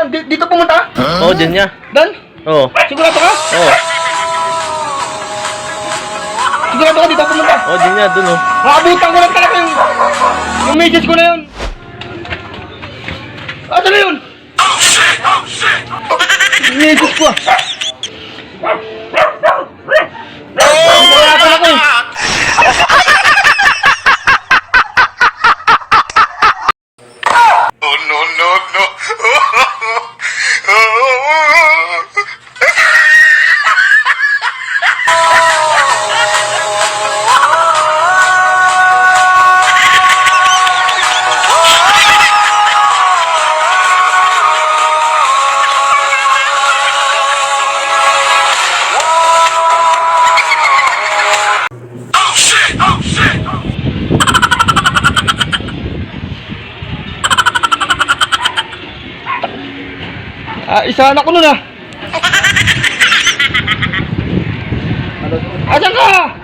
Saan? Dito pumunta? Oo, dyan niya. Dan? Oo. Sigurado ka? Oo. Sigurado ka dito pumunta? Oo, dyan niya. Dun, oh. Nakabutan ko lang talaga yung message ko na yun. Ano na yun? Message ko ah. Wala ako eh. Oh, no, no, no. Oh, shit! Oh, shit! Isa anak ko nun ah. Asan ka?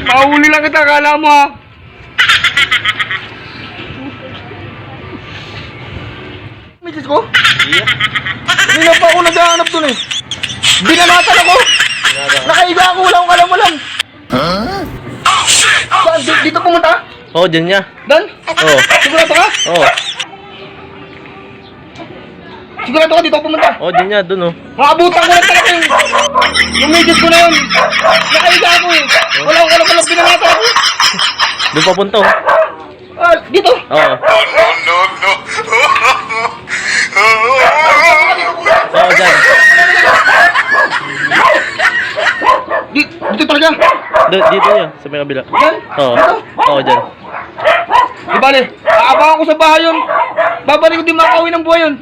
Mahuli lang kita, akala mo ah. Message ko? Hindi na pa ako naghahanap dun eh. Binanatan ako. Nakaiga ako, wala akong alam. Saan? Dito pumunta? Oo, dyan niya. Dan? Oo. Sigurado ka? Oo. Sigurado ka dito pumunta? Oo, dyan niya. Dun, oh. Nakabutan ko lang talaga yung message ko na yun. Nakaiga ako eh. Wala akong alam, binanatan ako. Doon papunta, oh. Dito? Oo. Oh, no, no, no. Oo, dyan. Dito talaga? Dito niya. Sa may kabila. Yan? Oo. Oo, dyan. Di bale, aabangan ko sa bahay yun. Babalik ko din makauwi ng buhay yun.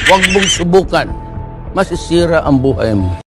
Huwag mong subukan. Masisira ang buhay mo.